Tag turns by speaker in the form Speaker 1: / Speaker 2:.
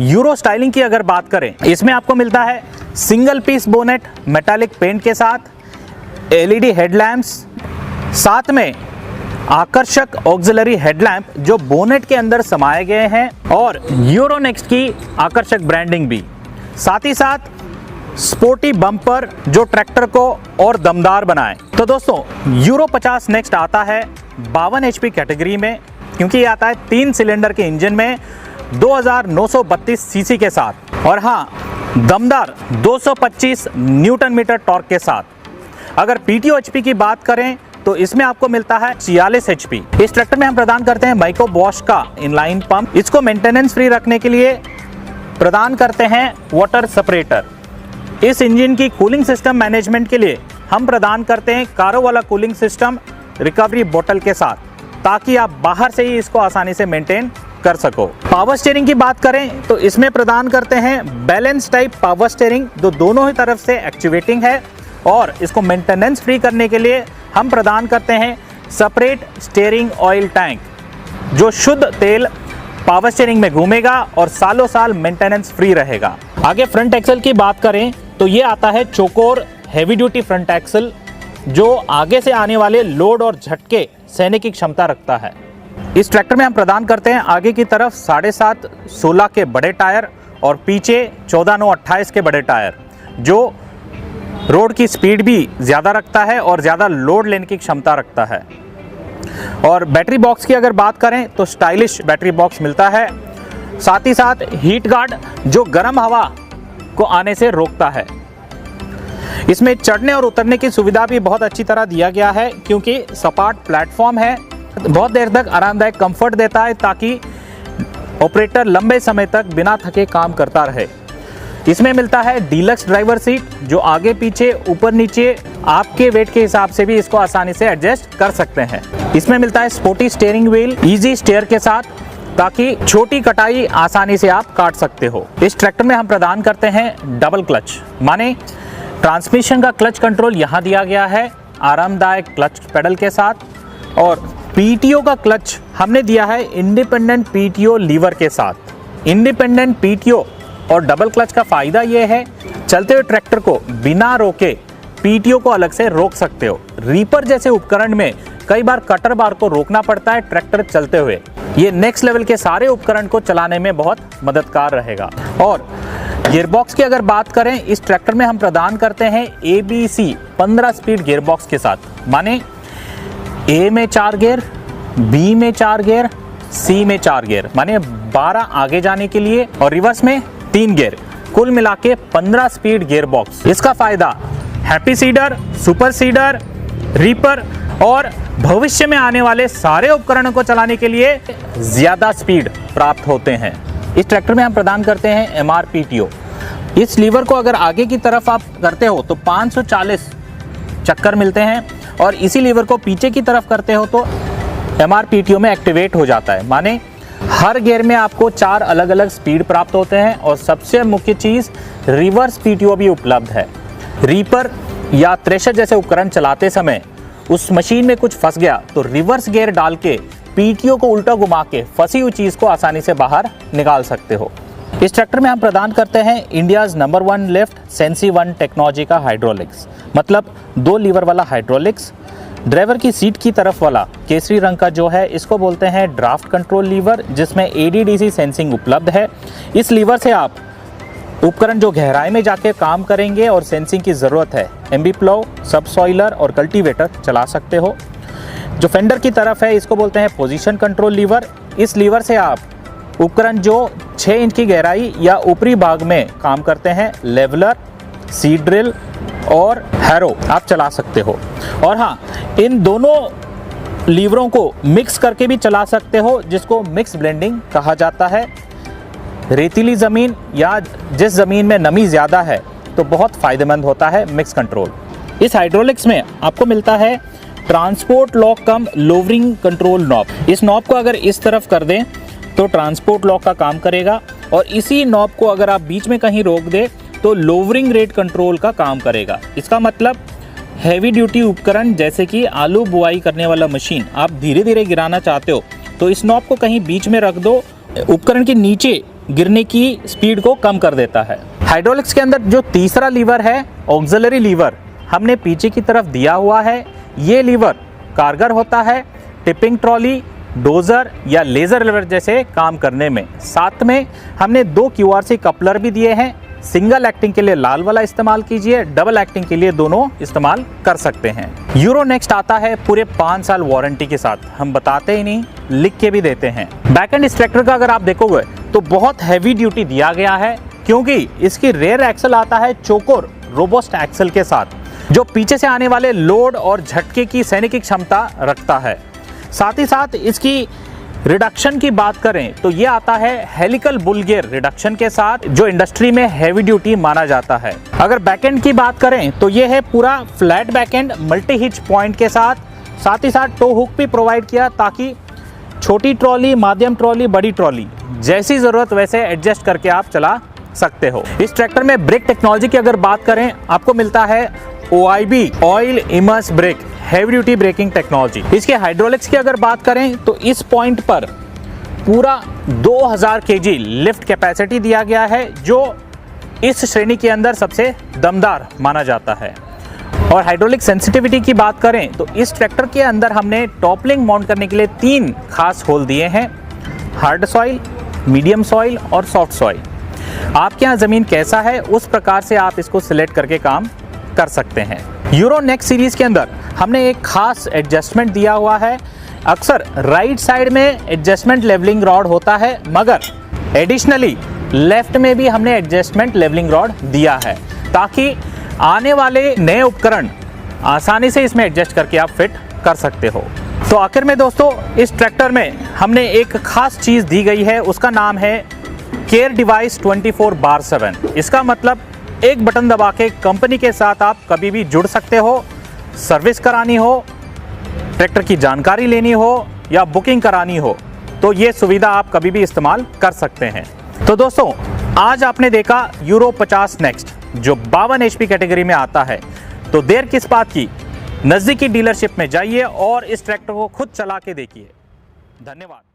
Speaker 1: Euro styling की अगर बात करें, इसमें आपको मिलता है single piece bonnet metallic paint के साथ, एलईडी हेडलैम्प्स, साथ में आकर्षक ऑक्सिलरी हेडलैम्प जो बोनेट के अंदर समाये गए हैं, और यूरोनेक्स्ट की आकर्षक ब्रांडिंग भी। साथ ही साथ स्पोर्टी बम्पर जो ट्रैक्टर को और दमदार बनाए। तो दोस्तों, यूरो 50 नेक्स्ट आता है 52 HP कैटेगरी में, क्योंकि ये आता है 3 सिलेंडर के इंजन में 2932 सीसी के साथ, और हाँ, दमदार 225 न्यूटन मीटर टॉर्क के साथ। अगर PTO HP की बात करें तो इसमें आपको मिलता है 46 HP। इस ट्रैक्टर में हम प्रदान करते हैं माइको बॉश का इनलाइन पंप। इसको मेंटेनेंस फ्री रखने के लिए प्रदान करते हैं वाटर सेपरेटर। इस इंजन की कूलिंग सिस्टम मैनेजमेंट के लिए हम प्रदान करते हैं कारो वाला कूलिंग सिस्टम रिकवरी बोतल के साथ, ताकि आप बाहर से ही इसको आसानी से मेंटेन कर सको। पावर स्टीयरिंग की बात करें तो इसमें प्रदान करते हैं बैलेंस टाइप पावर स्टीयरिंग, जो दोनों ही तरफ से एक्टिवेटिंग है, और इसको मेंटेनेंस फ्री करने के लिए हम प्रदान करते हैं सेपरेट स्टीयरिंग ऑयल टैंक, जो शुद्ध तेल पावर स्टीयरिंग में घूमेगा और सालों साल मेंटेनेंस फ्री रहेगा। आगे फ्रंट एक्सल की बात करें तो ये आता है चोकोर हेवी ड्यूटी फ्रंट एक्सल, जो आगे से आने वाले लोड और झटके सहने की क्षमता रखता है। इस ट्रैक्टर में हम प्रदान करते हैं आगे की तरफ 7.5 16 के बड़े टायर और पीछे 14 9 28 के बड़े टायर, जो रोड की स्पीड भी ज़्यादा रखता है और ज़्यादा लोड लेने की क्षमता रखता है। और बैटरी बॉक्स की अगर बात करें तो स्टाइलिश बैटरी बॉक्स मिलता है, साथ ही साथ हीट गार्ड जो गर्म हवा को आने से रोकता है। इसमें चढ़ने और उतरने की सुविधा भी बहुत अच्छी तरह दिया गया है, क्योंकि सपाट प्लेटफॉर्म है, बहुत देर तक आरामदायक कंफर्ट देता है, ताकि ऑपरेटर लंबे समय तक बिना थके काम करता रहे। इसमें मिलता है डीलक्स ड्राइवर सीट, जो आगे पीछे ऊपर नीचे आपके वेट के हिसाब से भी इसको आसानी से एडजस्ट कर सकते हैं। इसमें मिलता है sporty steering wheel easy steer के साथ, ताकि छोटी कटाई आसानी से आप काट सकते हो। इस ट्रैक्टर में हम प्रदान करते हैं डबल क्लच, माने ट्रांसमिशन का क्लच कंट्रोल यहाँ दिया गया है आरामदायक क्लच पेडल के साथ, और PTO का क्लच हमने दिया है इंडिपेंडेंट PTO लीवर के साथ। इंडिपेंडेंट PTO और डबल क्लच का फायदा ये है, चलते हुए ट्रैक्टर को बिना रोके PTO को अलग से रोक सकते हो। रीपर जैसे उपकरण में कई बार कटर बार को रोकना पड़ता है ट्रैक्टर चलते हुए, ये नेक्स्ट लेवल के सारे उपकरण को चलाने में बहुत मददगार रहेगा। और गियरबॉक्स की अगर बात करें, इस ट्रैक्टर में हम प्रदान करते हैं ABC 15 स्पीड गियरबॉक्स के साथ, माने A में 4 गियर, B में 4 गियर, C में 4 गियर, माने 12 आगे जाने के लिए, और रिवर्स में 3 गियर, कुल मिला के 15 स्पीड गियर बॉक्स। इसका फायदा happy seeder, super seeder, reaper और भविष्य में आने वाले सारे उपकरणों को चलाने के लिए ज्यादा स्पीड प्राप्त होते हैं। इस ट्रैक्टर में हम प्रदान करते हैं MRPTO। इस लीवर को अगर आगे की तरफ आप करते हो तो 540 चक्कर मिलते हैं, और इसी लीवर को पीछे की तरफ करते हो तो MRPTO में एक्टिवेट हो जाता है, माने हर गियर में आपको 4 अलग अलग स्पीड प्राप्त होते हैं। और सबसे मुख्य चीज़, रिवर्स PTO भी उपलब्ध है। रीपर या थ्रेशर जैसे उपकरण चलाते समय उस मशीन में कुछ फंस गया तो रिवर्स गियर डाल के PTO को उल्टा घुमा के फंसी हुई चीज़ को आसानी से बाहर निकाल सकते हो। इस ट्रैक्टर में हम प्रदान करते हैं India's number 1 lift sensi 1 technology का हाइड्रोलिक्स, मतलब 2 लीवर वाला हाइड्रोलिक्स। ड्राइवर की सीट की तरफ वाला केसरी रंग का जो है, इसको बोलते हैं ड्राफ्ट कंट्रोल लीवर, जिसमें ADDC सेंसिंग उपलब्ध है। इस लीवर से आप उपकरण जो गहराई में जाके काम करेंगे और सेंसिंग की ज़रूरत है, MB प्लाउ, सब सॉइलर और कल्टीवेटर चला सकते हो। जो फेंडर की तरफ है, इसको बोलते हैं पोजीशन कंट्रोल लीवर। इस लीवर से आप उपकरण जो 6 इंच की गहराई या ऊपरी भाग में काम करते हैं, लेवलर, सीड ड्रिल और हैरो आप चला सकते हो। और हाँ, इन दोनों लीवरों को मिक्स करके भी चला सकते हो, जिसको मिक्स ब्लेंडिंग कहा जाता है। रेतीली ज़मीन या जिस ज़मीन में नमी ज़्यादा है तो बहुत फ़ायदेमंद होता है मिक्स कंट्रोल। इस हाइड्रोलिक्स में आपको मिलता है ट्रांसपोर्ट लॉक कम लोवरिंग कंट्रोल नॉब। इस नॉब को अगर इस तरफ कर दें तो ट्रांसपोर्ट लॉक का काम करेगा, और इसी नॉब को अगर आप बीच में कहीं रोक दें तो लोवरिंग रेट कंट्रोल का काम करेगा। इसका मतलब हैवी ड्यूटी उपकरण जैसे कि आलू बुआई करने वाला मशीन आप धीरे धीरे गिराना चाहते हो तो इस नॉब को कहीं बीच में रख दो, उपकरण के नीचे गिरने की स्पीड को कम कर देता है। हाइड्रोलिक्स के अंदर जो तीसरा लीवर है, ऑक्सिलरी लीवर, हमने पीछे की तरफ दिया हुआ है। ये लीवर कारगर होता है टिपिंग ट्रॉली, डोजर या लेज़र लीवर जैसे काम करने में। साथ में हमने 2 QRC कपलर भी दिए हैं। सिंगल एक्टिंग के लिए लाल वाला इस्तेमाल कीजिए, डबल एक्टिंग के लिए दोनों इस्तेमाल कर सकते हैं। यूरो नेक्स्ट आता है पूरे 5 साल वारंटी के साथ। हम बताते ही नहीं, लिख के भी देते हैं। बैक एंड इस ट्रैक्टर का अगर आप देखोगे तो बहुत हैवी ड्यूटी दिया गया है, क्योंकि इसकी रेयर एक्सल आता है चोकोर रोबोस्ट एक्सल के साथ, जो पीछे से आने वाले लोड और झटके की सहने की क्षमता रखता है। साथ ही साथ इसकी रिडक्शन की बात करें तो ये आता है हेलिकल बुल गियर रिडक्शन के साथ, जो इंडस्ट्री में हैवी ड्यूटी माना जाता है। अगर बैकएंड की बात करें तो ये है पूरा flat backend multi hitch point के साथ ही साथ टो हुक भी प्रोवाइड किया, ताकि छोटी ट्रॉली, माध्यम ट्रॉली, बड़ी ट्रॉली जैसी ज़रूरत वैसे एडजस्ट करके आप चला सकते हो। इस ट्रैक्टर में ब्रेक टेक्नोलॉजी की अगर बात करें, आपको मिलता है OIB oil immerse brake, heavy duty braking technology. इसके हाइड्रोलिक्स की अगर बात करें तो इस पॉइंट पर पूरा 2000 kg लिफ्ट कैपेसिटी दिया गया है, जो इस श्रेणी के अंदर सबसे दमदार माना जाता है। और हाइड्रोलिक सेंसिटिविटी की बात करें तो इस ट्रैक्टर के अंदर हमने टॉपलिंग माउंट करने के लिए 3 खास होल दिए हैं, हार्ड सॉइल, मीडियम सॉइल और सॉफ्ट सॉइल। आपके यहाँ ज़मीन कैसा है उस प्रकार से आप इसको सिलेक्ट करके काम कर सकते हैं। यूरो नेक्स्ट सीरीज के अंदर हमने एक खास एडजस्टमेंट दिया हुआ है। अक्सर राइट साइड में एडजस्टमेंट लेवलिंग रॉड होता है, मगर एडिशनली लेफ्ट में भी हमने एडजस्टमेंट लेवलिंग रॉड दिया है, ताकि आने वाले नए उपकरण आसानी से इसमें एडजस्ट करके आप फिट कर सकते हो। तो आखिर में दोस्तों, इस ट्रैक्टर में हमने एक खास चीज़ दी गई है, उसका नाम है केयर डिवाइस 24/7। इसका मतलब एक बटन दबा के कंपनी के साथ आप कभी भी जुड़ सकते हो, सर्विस करानी हो, ट्रैक्टर की जानकारी लेनी हो या बुकिंग करानी हो, तो ये सुविधा आप कभी भी इस्तेमाल कर सकते हैं। तो दोस्तों, आज आपने देखा यूरो 50 नेक्स्ट, जो 52 HP कैटेगरी में आता है। तो देर किस बात की, नज़दीकी डीलरशिप में जाइए और इस ट्रैक्टर को खुद चला के देखिए। धन्यवाद।